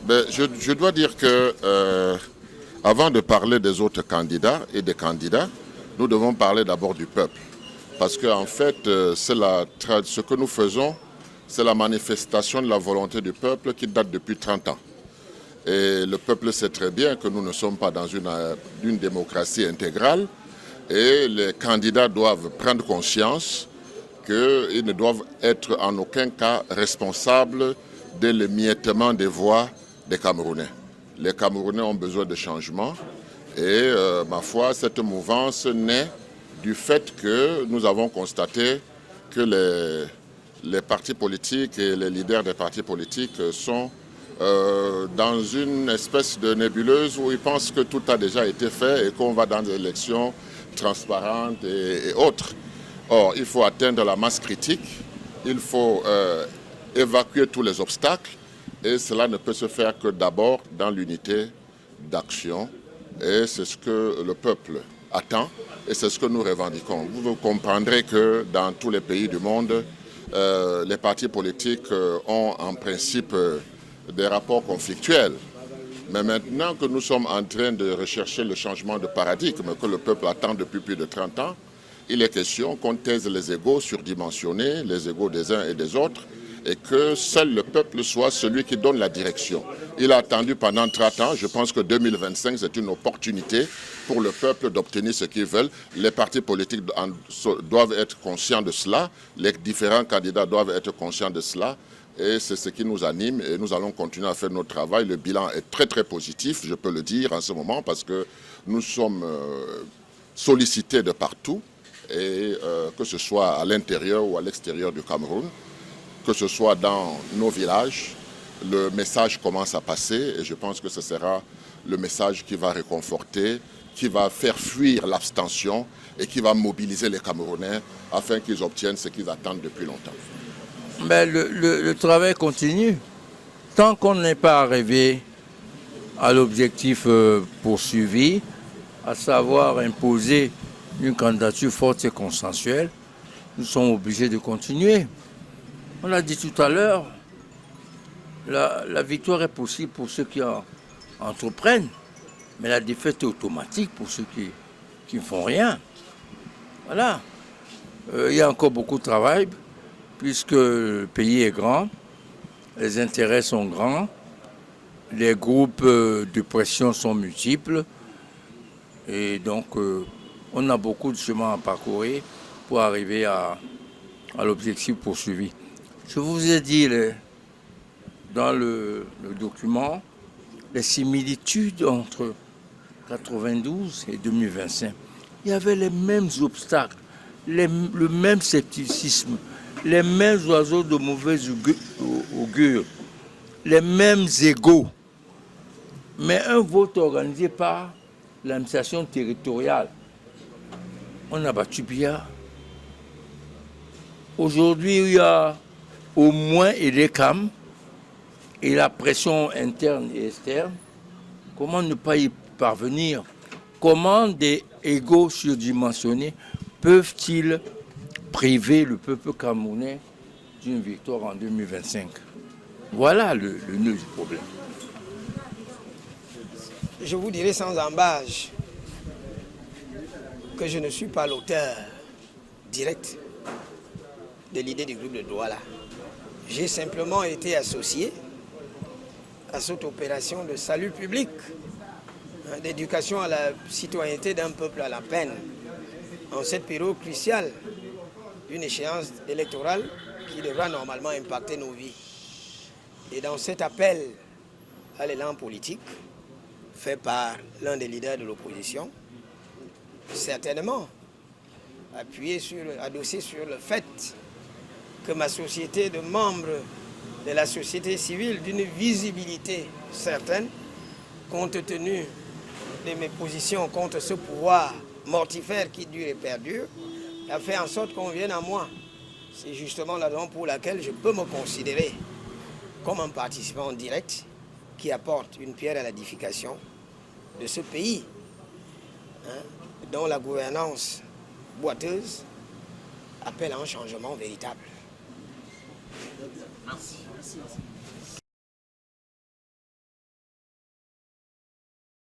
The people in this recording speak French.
Je dois dire que avant de parler des autres candidats et des candidats, nous devons parler d'abord du peuple. Parce qu'en fait, ce que nous faisons, c'est la manifestation de la volonté du peuple qui date depuis 30 ans. Et le peuple sait très bien que nous ne sommes pas dans une démocratie intégrale et les candidats doivent prendre conscience qu'ils ne doivent être en aucun cas responsables de l'émiettement des voix des Camerounais. Les Camerounais ont besoin de changement et ma foi, cette mouvance naît du fait que nous avons constaté que les partis politiques et les leaders des partis politiques sont dans une espèce de nébuleuse où ils pensent que tout a déjà été fait et qu'on va dans des élections transparentes et autres. Or, il faut atteindre la masse critique, il faut évacuer tous les obstacles et cela ne peut se faire que d'abord dans l'unité d'action et c'est ce que le peuple attend et c'est ce que nous revendiquons. Vous comprendrez que dans tous les pays du monde, les partis politiques ont en principe des rapports conflictuels. Mais maintenant que nous sommes en train de rechercher le changement de paradigme que le peuple attend depuis plus de 30 ans, il est question qu'on taise les égos surdimensionnés, les égos des uns et des autres, et que seul le peuple soit celui qui donne la direction. Il a attendu pendant 30 ans, je pense que 2025 c'est une opportunité pour le peuple d'obtenir ce qu'ils veulent. Les partis politiques doivent être conscients de cela, les différents candidats doivent être conscients de cela, et c'est ce qui nous anime et nous allons continuer à faire notre travail. Le bilan est très très positif, je peux le dire en ce moment, parce que nous sommes sollicités de partout, et que ce soit à l'intérieur ou à l'extérieur du Cameroun, que ce soit dans nos villages, le message commence à passer et je pense que ce sera le message qui va réconforter, qui va faire fuir l'abstention et qui va mobiliser les Camerounais afin qu'ils obtiennent ce qu'ils attendent depuis longtemps. Mais le travail continue. Tant qu'on n'est pas arrivé à l'objectif poursuivi, à savoir imposer une candidature forte et consensuelle, nous sommes obligés de continuer. On l'a dit tout à l'heure, la victoire est possible pour ceux qui entreprennent, mais la défaite est automatique pour ceux qui ne font rien. Voilà. Il y a encore beaucoup de travail, puisque le pays est grand, les intérêts sont grands, les groupes de pression sont multiples, et donc on a beaucoup de chemin à parcourir pour arriver à l'objectif poursuivi. Je vous ai dit dans le document les similitudes entre 92 et 2025. Il y avait les mêmes obstacles, le même scepticisme, les mêmes oiseaux de mauvaise augure, les mêmes égaux. Mais un vote organisé par l'administration territoriale. On a battu Biya. Aujourd'hui, il y a au moins EDECAM et la pression interne et externe. Comment ne pas y parvenir? Comment des égos surdimensionnés peuvent-ils priver le peuple camerounais d'une victoire en 2025? Voilà le nœud du problème. Je vous dirai sans embâche que je ne suis pas l'auteur direct de l'idée du groupe de Douala. J'ai simplement été associé à cette opération de salut public, d'éducation à la citoyenneté d'un peuple à la peine, en cette période cruciale d'une échéance électorale qui devra normalement impacter nos vies. Et dans cet appel à l'élan politique, fait par l'un des leaders de l'opposition, certainement adossé sur le fait que ma société de membres de la société civile d'une visibilité certaine, compte tenu de mes positions contre ce pouvoir mortifère qui dure et perdure, a fait en sorte qu'on vienne à moi. C'est justement la raison pour laquelle je peux me considérer comme un participant direct qui apporte une pierre à l'édification de ce pays, dont la gouvernance boiteuse appelle à un changement véritable. Merci.